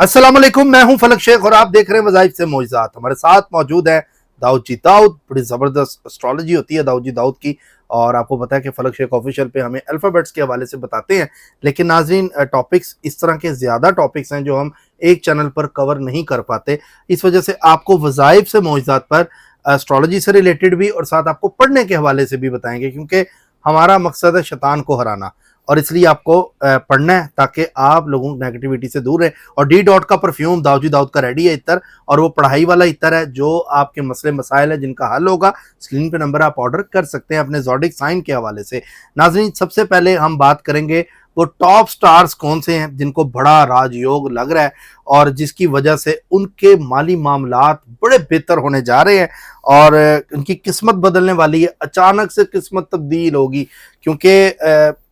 अस्सलाम वालेकुम, मैं हूं फलक शेख और आप देख रहे हैं वज़ाइफ से मौइज़ात। हमारे साथ मौजूद है दाऊद जी। दाऊद, बड़ी ज़बरदस्त एस्ट्रोलॉजी होती है दाऊद जी दाऊद की, और आपको पता है कि फलक शेख ऑफिशियल पे हमें अल्फ़ाबेट्स के हवाले से बताते हैं। लेकिन नाज़रीन, टॉपिक्स इस तरह के ज़्यादा टॉपिक्स हैं जो हम एक चैनल पर कवर नहीं कर पाते। इस वजह से आपको वज़ाइफ से मौइज़ात पर एस्ट्रोलॉजी से रिलेटेड भी और साथ आपको पढ़ने के हवाले से भी बताएंगे, क्योंकि हमारा मकसद है शैतान को हराना, और इसलिए आपको पढ़ना है ताकि आप लोगों नेगेटिविटी से दूर रहें। और डी डॉट का परफ्यूम दाऊद जी दाऊद का रेडी है इतर, और वो पढ़ाई वाला इतर है जो आपके मसले मसाइल है जिनका हल होगा। स्क्रीन पे नंबर आप ऑर्डर कर सकते हैं अपने ज़ोडिक साइन के हवाले से। नाज़रीन, सबसे पहले हम बात करेंगे वो टॉप स्टार्स कौन से हैं जिनको बड़ा राजयोग लग रहा है और जिसकी वजह से उनके माली मामलात बड़े बेहतर होने जा रहे हैं और उनकी किस्मत बदलने वाली है। अचानक से किस्मत तब्दील होगी, क्योंकि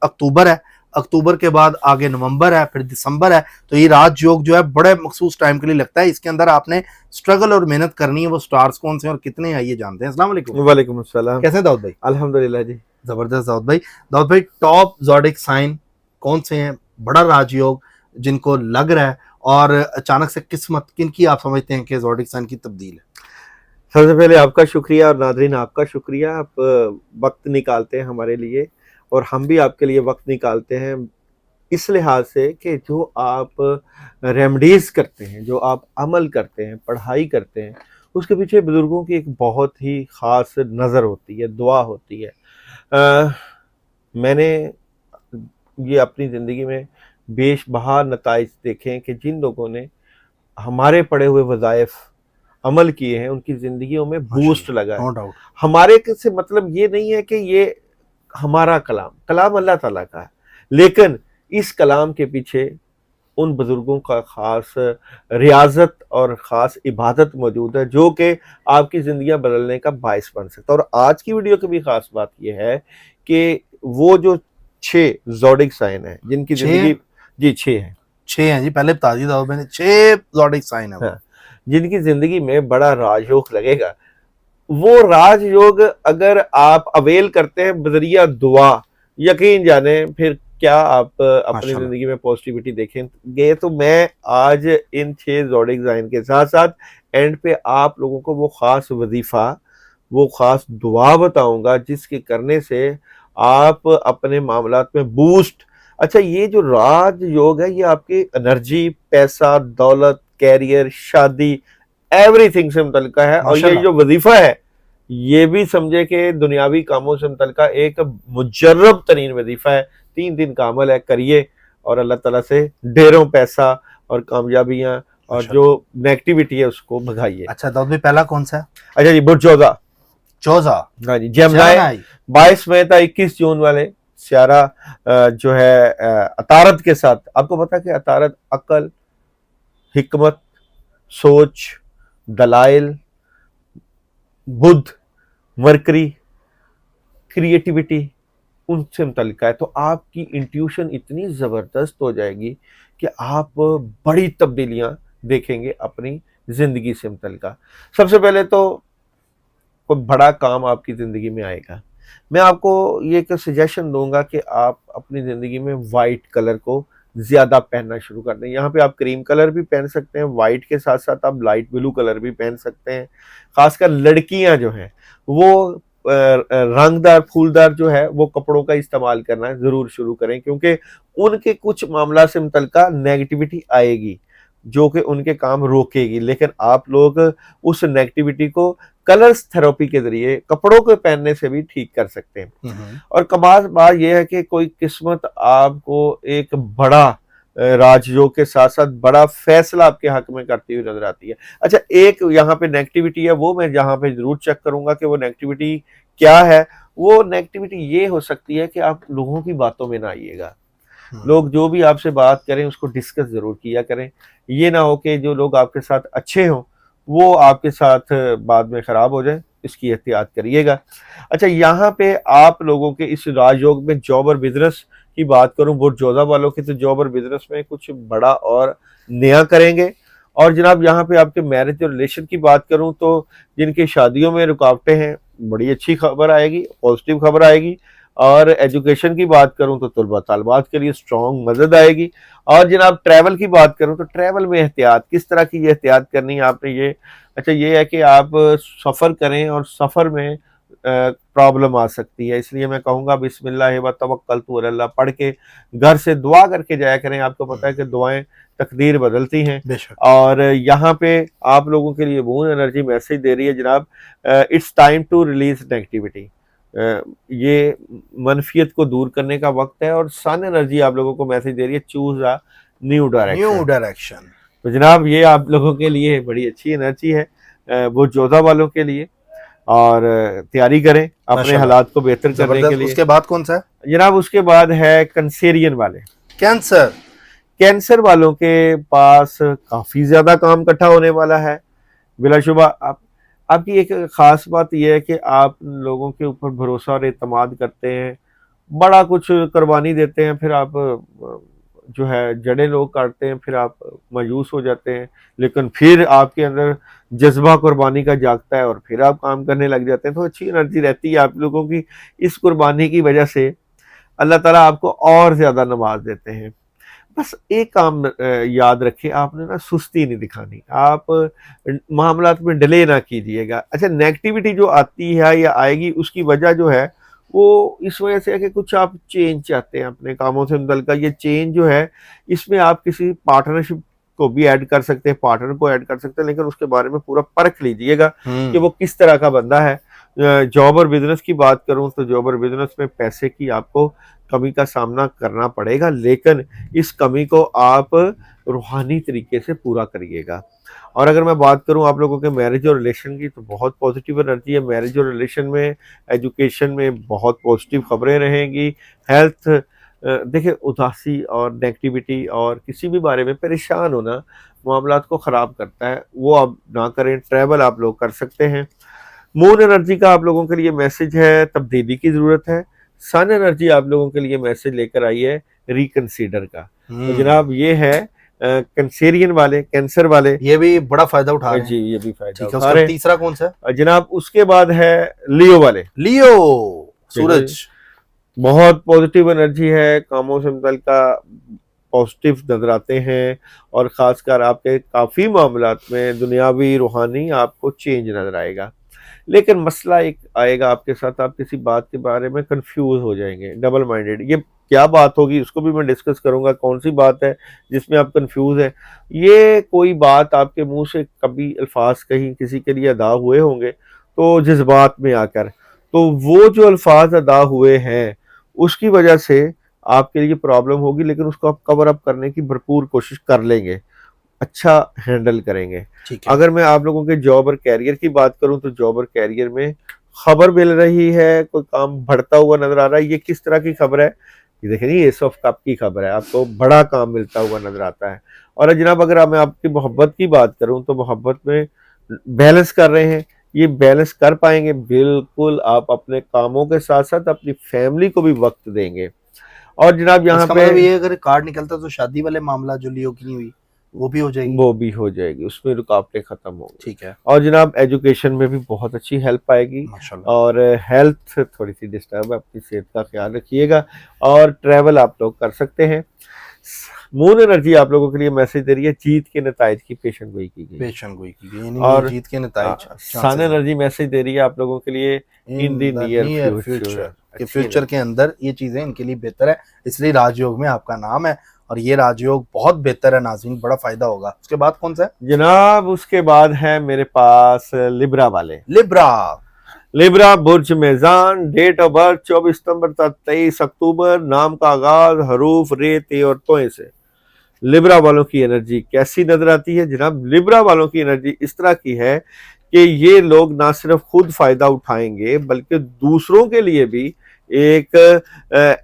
अक्टूबर है, अक्टूबर के बाद आगे नवंबर है, फिर दिसंबर है। तो ये राजयोग जो है बड़े मखसूस टाइम के लिए लगता है। इसके अंदर आपने स्ट्रगल और मेहनत करनी है। वो स्टार्स कौन से हैं और कितने हैं ये जानते हैं। अस्सलाम वालेकुम। वालेकुम अस्सलाम। कैसे हैं दाऊद भाई? अल्हम्दुलिल्लाह जी। जबरदस्त दाऊद भाई। दाऊद भाई, टॉप ज़ोडिक साइन कौन से हैं, बड़ा राजयोग जिनको लग रहा है, और अचानक से किस्मत किनकी आप समझते हैं कि ज़ोडिक साइन की तब्दील है? सबसे पहले आपका शुक्रिया और नाज़रीन आपका शुक्रिया, आप वक्त निकालते हैं हमारे लिए और हम भी आपके लिए वक्त निकालते हैं इस लिहाज से कि जो आप रेमेडीज़ करते हैं, जो आप अमल करते हैं, पढ़ाई करते हैं, उसके पीछे बुज़ुर्गों की एक बहुत ही ख़ास नज़र होती है, दुआ होती है। मैंने ये अपनी ज़िंदगी में बेशबहा नताइज देखे हैं कि जिन लोगों ने हमारे पढ़े हुए वज़ाइफ अमल किए हैं उनकी ज़िंदगियों में बूस्ट लगा है। No doubt. हमारे से मतलब ये नहीं है कि ये हमारा कलाम अल्लाह ताला का है, लेकिन इस कलाम के पीछे उन बुजुर्गों का ख़ास रियाज़त और ख़ास इबादत मौजूद है जो कि आपकी ज़िंदगियाँ बदलने का बायस बन सकता है। और आज की वीडियो की भी ख़ास बात ये है कि वो जो 6 ज़ोडिक साइन हैं जिनकी ज़िंदगी, जी 6 हैं। 6 हैं जी, पहले बता दी दाऊद मैंने, 6 ज़ोडिक साइन है वो। हाँ, जिनकी ज़िंदगी में बड़ा राजयोग लगेगा। वो राजयोग अगर आप अवेल करते हैं बज़रिया दुआ, यकीन जाने फिर क्या आप अपनी माशाल्लाह। ज़िंदगी में पॉजिटिविटी देखेंगे। तो मैं आज इन 6 ज़ोडिक साइन के साथ-साथ एंड पे आप लोगों को वो ख़ास वज़ीफ़ा, वो ख़ास दुआ बताऊँगा जिसके करने से आप अपने मामलात में बूस्ट। अच्छा, ये जो राजयोग है ये आपकी एनर्जी, पैसा, दौलत, कैरियर, शादी, एवरीथिंग से मुतल्लिका है। और ये जो वजीफा है ये भी समझे कि दुनियावी कामों से मुतल्लिका एक मुजर्रब तरीन वजीफा है। 3 दिन का अमल है, करिए और अल्लाह ताला से ढेरों पैसा और कामयाबियां और जो नेगेटिविटी है उसको भगाइए। अच्छा दाऊद भाई, पहला कौन सा है? अच्छा जी, बुर्जोजा। चौजा। हाँ जी, जेमिनी 22 मई था 21 जून वाले सियारा जो है अतारत के साथ। आपको पता है कि अतारत अकल, हिकमत, सोच, दलाइल, बुध, मरकरी, क्रिएटिविटी उनसे मुतल्लिका है। तो आपकी इंट्यूशन इतनी ज़बरदस्त हो जाएगी कि आप बड़ी तब्दीलियां देखेंगे अपनी ज़िंदगी से मुतल्लिका। सबसे पहले तो कोई बड़ा काम आपकी ज़िंदगी में आएगा। मैं आपको ये एक सजेशन दूंगा कि आप अपनी ज़िंदगी में वाइट कलर को ज़्यादा पहनना शुरू कर दें। यहाँ पे आप क्रीम कलर भी पहन सकते हैं, वाइट के साथ साथ आप लाइट ब्लू कलर भी पहन सकते हैं। खासकर लड़कियां जो हैं वो रंगदार फूलदार जो है वो कपड़ों का इस्तेमाल करना ज़रूर शुरू करें, क्योंकि उनके कुछ मामला से मुतल्लिका नेगेटिविटी आएगी जो कि उनके काम रोकेगी। लेकिन आप लोग उस नेगेटिविटी को कलर्स थेरेपी के जरिए कपड़ों के पहनने से भी ठीक कर सकते हैं। और कमाल बात यह है कि कोई किस्मत आपको एक बड़ा राजयोग के साथ साथ बड़ा फैसला आपके हक में करती हुई नजर आती है। अच्छा, एक यहाँ पे नेगेटिविटी है, वो मैं यहाँ पे जरूर चेक करूंगा कि वो नेगेटिविटी क्या है। वो नेगेटिविटी ये हो सकती है कि आप लोगों की बातों में ना आइएगा। लोग जो भी आपसे बात करें उसको डिस्कस जरूर किया करें। ये ना हो कि जो लोग आपके साथ अच्छे हों वो आपके साथ बाद में खराब हो जाए, इसकी एहतियात करिएगा। अच्छा, यहाँ पे आप लोगों के इस राजयोग में जॉब और बिजनेस की बात करूं, बुर्जोजा वालों के तो जॉब और बिजनेस में कुछ बड़ा और नया करेंगे। और जनाब यहाँ पे आपके मैरिज और रिलेशन की बात करूं तो जिनकी शादियों में रुकावटें हैं, बड़ी अच्छी खबर आएगी, पॉजिटिव खबर आएगी। और एजुकेशन की बात करूं तो तलबा तालिबात के लिए स्ट्रॉन्ग मदद आएगी। और जनाब ट्रैवल की बात करूं तो ट्रैवल में एहतियात, किस तरह की ये एहतियात करनी है आपने, ये अच्छा ये है कि आप सफ़र करें और सफ़र में प्रॉब्लम आ सकती है, इसलिए मैं कहूँगा बिस्मिल्लाह व तवक्कलतु अलल्लाह पढ़ के घर से दुआ करके जाया करें। आपको पता है कि दुआएं तकदीर बदलती हैं। बेशक। और यहाँ पे आप लोगों के लिए मून एनर्जी मैसेज दे रही है जनाब, it's time to release negativity. ये मनफियत को दूर करने का वक्त है। और सन एनर्जी आप लोगों को मैसेज दे रही है, choose a new direction. Direction. तो जनाब ये आप लोगों के लिए बड़ी अच्छी एनर्जी है, वो जोधा वालों के लिए। और तैयारी करें अपने माशाल्लाह। हालात को बेहतर करने के जबरदस्त। लिए। उसके बाद कौन सा है? जनाब उसके बाद है कंसेरियन वाले, कैंसर। कैंसर वालों के पास काफी ज्यादा काम इकट्ठा होने वाला है। बिलाशुबा आपकी एक खास बात यह है कि आप लोगों के ऊपर भरोसा और एतमाद करते हैं, बड़ा कुछ कुर्बानी देते हैं, फिर आप जो है जड़े लोग काटते हैं, फिर आप मायूस हो जाते हैं, लेकिन फिर आपके अंदर जज्बा कुर्बानी का जागता है और फिर आप काम करने लग जाते हैं। तो अच्छी एनर्जी रहती है आप लोगों की। इस कुर्बानी की वजह से अल्लाह ताला आपको और ज्यादा नवाज देते हैं। बस एक काम याद रखिए, आपने ना सुस्ती नहीं दिखानी, आप मामलात में डिले ना कीजिएगा। अच्छा नेगेटिविटी जो आती है या आएगी उसकी वजह जो है वो इस वजह से है कि कुछ आप चेंज चाहते हैं अपने कामों से मुतल्लिक। ये चेंज जो है इसमें आप किसी पार्टनरशिप को भी ऐड कर सकते हैं, पार्टनर को ऐड कर सकते हैं, लेकिन उसके बारे में पूरा परख लीजिएगा कि वो किस तरह का बंदा है। जॉब और बिजनेस की बात करूं तो जॉब और बिजनेस में पैसे की आपको कमी का सामना करना पड़ेगा, लेकिन इस कमी को आप रूहानी तरीके से पूरा करिएगा। और अगर मैं बात करूं आप लोगों के मैरिज और रिलेशन की, तो बहुत पॉजिटिव एनर्जी है मैरिज और रिलेशन में। एजुकेशन में बहुत पॉजिटिव खबरें रहेंगी। हेल्थ देखिए, उदासी और नेगेटिविटी और किसी भी बारे में परेशान होना मामलात को ख़राब करता है, वो आप ना करें। ट्रैवल आप लोग कर सकते हैं। मून एनर्जी का आप लोगों के लिए मैसेज है, तब्दीली की ज़रूरत है। सन एनर्जी आप लोगों के लिए मैसेज लेकर आई है, रिकंसीडर का। तो जनाब ये है कैंसेरियन वाले, कैंसर वाले, ये भी बड़ा फायदा उठा रहे हैं। जी ये भी फायदा ठीक है। उठा उसका रहे हैं। तीसरा कौन सा है? जनाब उसके बाद है लियो वाले। लियो, सूरज। बहुत पॉजिटिव एनर्जी है, कामों से मुतल्लिक पॉजिटिव नजर आते हैं, और खासकर आपके काफ़ी मामलात में दुनियावी रूहानी आपको चेंज नजर आएगा। लेकिन मसला एक आएगा आपके साथ, आप किसी बात के बारे में कंफ्यूज हो जाएंगे, डबल माइंडेड। ये क्या बात होगी उसको भी मैं डिस्कस करूंगा, कौन सी बात है जिसमें आप कंफ्यूज है। ये कोई बात आपके मुंह से कभी अल्फाज कहीं किसी के लिए अदा हुए होंगे तो जज्बात में आकर, तो वो जो अल्फाज अदा हुए हैं उसकी वजह से आपके लिए प्रॉब्लम होगी, लेकिन उसको आप कवर अप करने की भरपूर कोशिश कर लेंगे, अच्छा हैंडल करेंगे। ठीक है। अगर मैं आप लोगों के जॉब और कैरियर की बात करूं तो जॉब और कैरियर में खबर मिल रही है, कोई काम बढ़ता हुआ नजर आ रहा है। ये किस तरह की खबर है? ये देखें, ये एस ऑफ कप की खबर है, आपको बड़ा काम मिलता हुआ नजर आता है। और जनाब अगर मैं आपकी मोहब्बत की बात करूं तो मोहब्बत में बैलेंस कर रहे हैं, ये बैलेंस कर पाएंगे बिल्कुल। आप अपने कामों के साथ साथ अपनी फैमिली को भी वक्त देंगे। और जनाब यहाँ इसका पे मतलब ये अगर कार्ड निकलता तो शादी वाले मामला जो लियो की नहीं हुई वो भी हो जाएगी। वो भी हो जाएगी, उसमें रुकावटें खत्म होंगी। ठीक है। और जनाब एजुकेशन में भी बहुत अच्छी हेल्प आएगी। माशाल्लाह। और हेल्थ थोड़ी सी डिस्टर्ब है, अपनी सेहत का ख्याल रखिएगा। और ट्रैवल आप लोग कर सकते हैं। मून एनर्जी आप लोगों के लिए मैसेज दे रही है, जीत के नताइज की पेशन गोई की गई। पेशन गोई की गई, यानी और जीत के नताइज। सन एनर्जी मैसेज दे रही है आप लोगों के लिए, इन द नियर फ्यूचर, कि फ्यूचर के अंदर ये चीजें इनके लिए बेहतर है, इसलिए राजयोग में आपका नाम है और ये राजयोग बहुत बेहतर है नाज़रीन, बड़ा फायदा होगा। उसके बाद कौन सा है जनाब? उसके बाद है मेरे पास लिब्रा वाले। लिब्रा बुर्ज मेजान, डेट ऑफ बर्थ 24 सितंबर तक 23 अक्टूबर, नाम का आगाज हरूफ रे ते और तोए से। लिब्रा वालों की एनर्जी कैसी नजर आती है जनाब? लिब्रा वालों की एनर्जी इस तरह की है कि ये लोग ना सिर्फ खुद फायदा उठाएंगे बल्कि दूसरों के लिए भी एक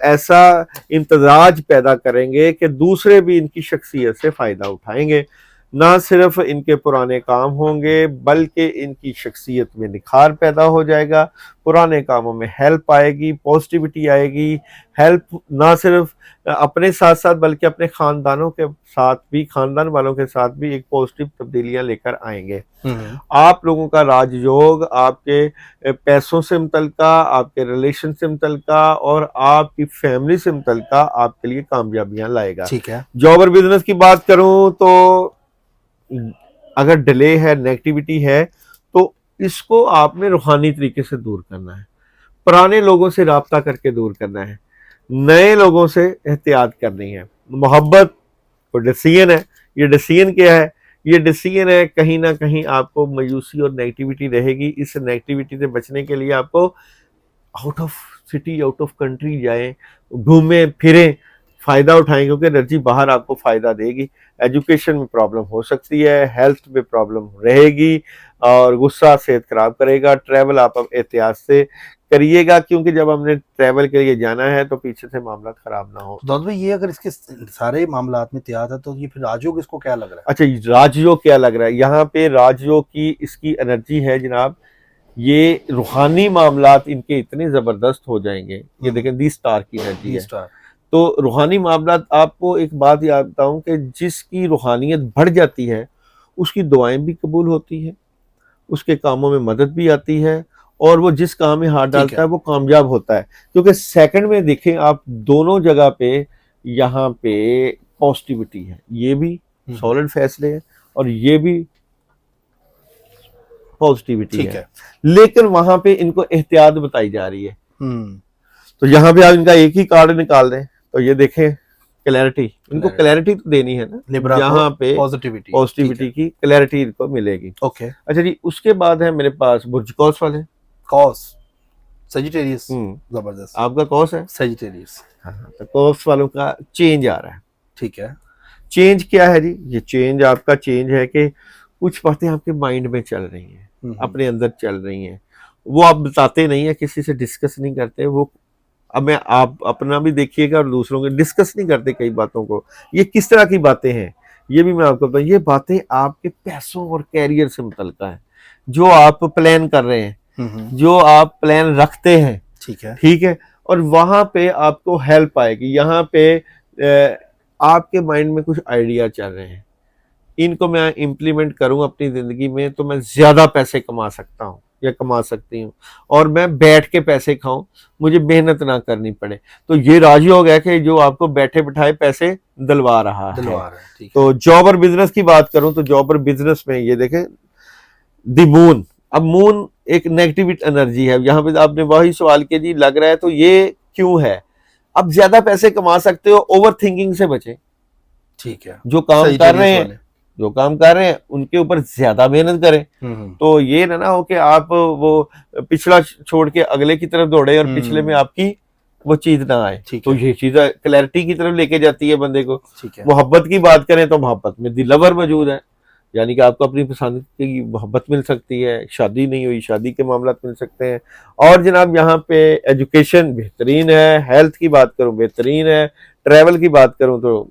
ऐसा इम्तजाज पैदा करेंगे कि दूसरे भी इनकी शख्सियत से फायदा उठाएंगे। ना सिर्फ इनके पुराने काम होंगे बल्कि इनकी शख्सियत में निखार पैदा हो जाएगा, पुराने कामों में हेल्प आएगी, पॉजिटिविटी आएगी। हेल्प ना सिर्फ अपने साथ साथ बल्कि अपने खानदानों के साथ भी, खानदान वालों के साथ भी एक पॉजिटिव तब्दीलियां लेकर आएंगे। आप लोगों का राजयोग आपके पैसों से मुतल्लिका, आपके रिलेशन से मुतल्लिका और आपकी फैमिली से मुतल्लिका आपके लिए कामयाबियां लाएगा। ठीक है। जॉब और बिजनेस की बात करूं तो अगर डिले है, नेगेटिविटी है, तो इसको आपने रूहानी तरीके से दूर करना है, पुराने लोगों से राब्ता करके दूर करना है, नए लोगों से एहतियात करनी है। मोहब्बत को डिसीजन है, ये डिसीजन क्या है? ये डिसीजन है कहीं ना कहीं आपको मायूसी और नेगेटिविटी रहेगी। इस नेगेटिविटी से बचने के लिए आपको out of city, out of country जाएं, घूमें फिरें, फायदा उठाएं, क्योंकि एनर्जी बाहर आपको फायदा देगी। एजुकेशन में प्रॉब्लम हो सकती है, हेल्थ में प्रॉब्लम रहेगी और गुस्सा सेहत खराब करेगा। ट्रैवल आप एहतियात से करिएगा, क्योंकि जब हमने ट्रैवल के लिए जाना है तो पीछे से मामला खराब ना हो। दाऊद भाई, ये अगर इसके सारे मामलात में तैयार है तो ये फिर राजयोग इसको क्या लग रहा है? अच्छा, राजयोग क्या लग रहा है? यहाँ पे राजयोग की इसकी एनर्जी है जनाब, ये रूहानी मामलात इनके इतने जबरदस्त हो जाएंगे। ये देखें, दी स्टार की एनर्जी है। तो रूहानी मामलात, आपको एक बात याद बताऊं कि जिसकी रूहानियत बढ़ जाती है उसकी दुआएं भी कबूल होती है, उसके कामों में मदद भी आती है और वो जिस काम में हाथ डालता है वो कामयाब होता है। क्योंकि सेकंड में देखें आप, दोनों जगह पे यहाँ पे पॉजिटिविटी है, ये भी सॉलिड फैसले हैं और ये भी पॉजिटिविटी है, लेकिन वहां पे इनको एहतियात बताई जा रही है। तो यहाँ पे आप इनका एक ही कार्ड निकाल दें तो ये देखें क्लैरिटी, इनको क्लैरिटी तो देनी है ना, यहाँ पे पॉजिटिविटी की क्लैरिटी इनको मिलेगी। ओके। अच्छा जी, उसके बाद है मेरे पास बुर्ज कौस वाले। कौस सजिटेरियस, जबरदस्त। आपका कौस है सजिटेरियस। हाँ, तो कौस वालों का चेंज आ रहा है। ठीक है। चेंज क्या है जी? ये चेंज आपका चेंज है कि कुछ बातें आपके माइंड में चल रही हैं, अपने अंदर चल रही हैं, वो आप बताते नहीं है, किसी से डिस्कस नहीं करते। वो अब मैं, आप अपना भी देखिएगा और दूसरों के डिस्कस नहीं करते कई बातों को। ये किस तरह की बातें हैं ये भी मैं आपको बताऊं। ये बातें आपके पैसों और कैरियर से मुतल्लिका है, जो आप प्लान कर रहे हैं, जो आप प्लान रखते हैं। ठीक है, ठीक है। और वहां पे आपको हेल्प आएगी। यहाँ पे आपके माइंड में कुछ आइडिया चल रहे हैं, इनको मैं इम्प्लीमेंट करूं अपनी जिंदगी में तो मैं ज्यादा पैसे कमा सकता हूं या कमा सकती हूँ, और मैं बैठ के पैसे खाऊं, मुझे मेहनत ना करनी पड़े। तो ये राजयोग है कि जो आपको बैठे बिठाए पैसे दिलवा रहा है। तो जॉब और बिजनेस की बात करूं तो जॉब और बिजनेस में ये देखें, द मून। अब मून एक नेगेटिव एनर्जी है। यहाँ पे आपने वही सवाल किया जी, लग रहा है तो ये क्यों है? अब ज्यादा पैसे कमा सकते हो, ओवर थिंकिंग से बचे। ठीक है। जो काम कर रहे हैं उनके ऊपर ज्यादा मेहनत करें। तो ये ना हो कि आप वो पिछला छोड़ के अगले की तरफ दौड़े और पिछले में आपकी वो चीज ना आए। तो ये चीज क्लैरिटी की तरफ लेके जाती है बंदे को। मोहब्बत की बात करें तो मोहब्बत में द लवर मौजूद है, यानी कि आपको अपनी पसंद की मोहब्बत मिल सकती है। शादी नहीं हुई, शादी के मामला मिल सकते हैं। और जनाब यहाँ पे एजुकेशन बेहतरीन है, हेल्थ की बात करूं बेहतरीन है, ट्रैवल की बात करूं तो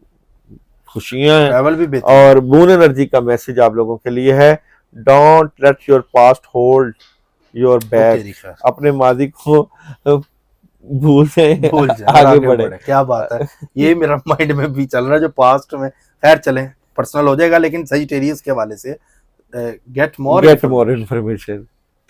खुशियां हैं। ट्रैवल भी और मून एनर्जी का मैसेज आप लोगों के लिए है, don't let your past hold your back. अपने माजी को भूल से आगे बढ़े। क्या बात है, ये मेरा माइंड में भी चल रहा है जो पास्ट में। खैर चले, पर्सनल हो जाएगा, लेकिन सजिटेरियस के हवाले से गेट मोर इन्फॉर्मेशन।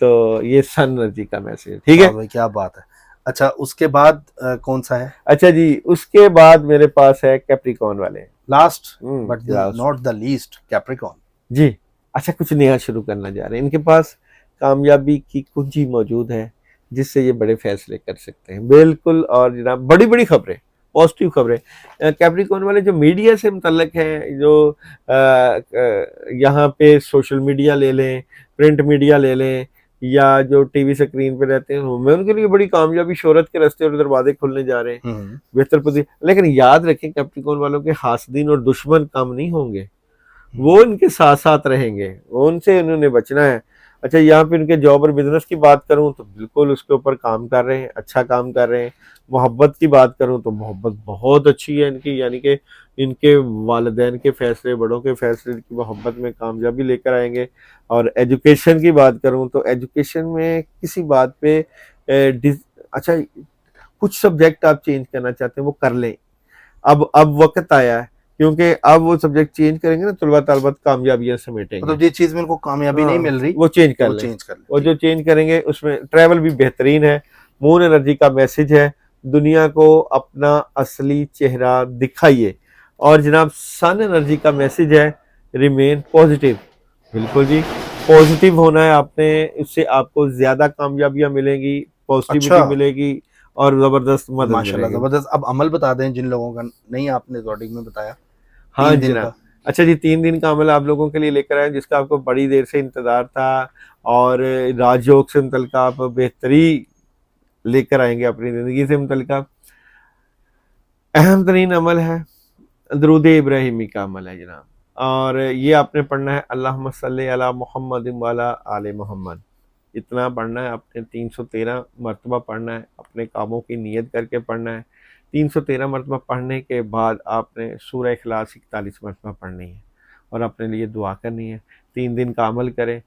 तो ये सन एनर्जी का मैसेज। ठीक है भाई, क्या बात है। अच्छा, उसके बाद कौन सा है? अच्छा जी, उसके बाद मेरे पास है कैप्रिकॉर्न वाले, last but not the least, Capricorn जी। अच्छा, कुछ नया शुरू करना जा रहे हैं। इनके पास कामयाबी की कुंजी मौजूद है जिससे ये बड़े फैसले कर सकते हैं, बिल्कुल। और जनाब बड़ी बड़ी खबरें, पॉजिटिव खबरें। कैप्रिकॉर्न वाले जो मीडिया से मुतल्लिक हैं, जो यहाँ पे सोशल मीडिया ले लें, प्रिंट मीडिया ले लें, या जो टीवी स्क्रीन पे रहते हैं, मैं उनके लिए बड़ी कामयाबी, शोहरत के रास्ते और दरवाजे खुलने जा रहे हैं, बेहतर पोजीशन। लेकिन याद रखें, कैप्रिकॉर्न वालों के हासदीन और दुश्मन कम नहीं होंगे, वो इनके साथ साथ रहेंगे, उनसे उन्होंने बचना है। अच्छा, यहाँ पे इनके जॉब और बिजनेस की बात करूं तो बिल्कुल उसके ऊपर काम कर रहे हैं, अच्छा काम कर रहे हैं। मोहब्बत की बात करूं तो मोहब्बत बहुत अच्छी है इनकी, यानी कि इनके वालिदैन के फैसले, बड़ों के फैसले की मोहब्बत में कामयाबी लेकर आएंगे। और एजुकेशन की बात करूं तो एजुकेशन में किसी बात पे अच्छा, कुछ सब्जेक्ट आप चेंज करना चाहते हैं वो कर लें, अब वक्त आया है, क्योंकि अब वो सब्जेक्ट चेंज करेंगे ना तलबा तलबत कामयाबियां समेटेंगे। मतलब जिस चीज में उनको कामयाबी नहीं मिल रही वो चेंज कर वो लें, चेंज कर वो ले। जो चेंज करेंगे उसमें ट्रैवल भी बेहतरीन है। मून एनर्जी का मैसेज है, दुनिया को अपना असली चेहरा दिखाइए। और जनाब सन एनर्जी का मैसेज है, रिमेन पॉजिटिव। बिल्कुल जी, पॉजिटिव होना है आपने, इससे आपको ज्यादा कामयाबियां मिलेंगी, अच्छा, पॉजिटिविटी मिलेगी और जबरदस्त मदद माशाल्लाह मिलेगी। जबरदस्त। अब अमल बता दें जिन लोगों का नहीं आपने रिकॉर्डिंग में बताया, हाँ 3 जी दिन जनाब। का। अच्छा जी, 3 दिन का अमल आप लोगों के लिए लेकर आए जिसका आपको बड़ी देर से इंतजार था, और राजयोग से मुतल्लिका आप बेहतरी लेकर आएंगे अपनी जिंदगी से मुतल्लिका। अहम तरीन अमल है, दरूद इब्राहिमी का अमल है जनाब। और ये आपने पढ़ना है, अल्लाहुम्मा सल्ली अला मुहम्मद वाला आले मोहम्मद। इतना पढ़ना है आपने, 313 मरतबा पढ़ना है, अपने कामों की नीयत करके पढ़ना है। 313 मरतबा पढ़ने के बाद आपने सूरह इखलास 41 मरतबा पढ़नी है और अपने लिए दुआ करनी है। 3 दिन का अमल करें,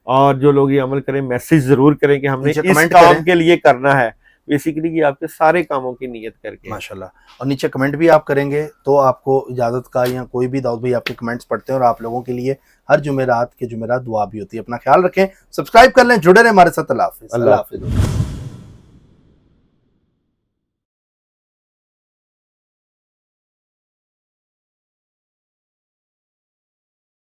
और जो लोग ये अमल करें मैसेज ज़रूर करें कि हमने नीचे इस कमेंट काम करें के लिए करना है। बेसिकली ये आपके सारे कामों की नीयत करके है। माशाल्लाह, और नीचे कमेंट भी आप करेंगे तो आपको इजाज़त का, या कोई भी दाऊद भाई आपके कमेंट्स पढ़ते हैं और आप लोगों के लिए हर जुमेरात के जुमेरात दुआ भी होती है। अपना ख्याल रखें, सब्सक्राइब कर लें, जुड़े रहें हमारे साथ। अल्लाह हाफिज़। अल्लाह हाफ़िज़।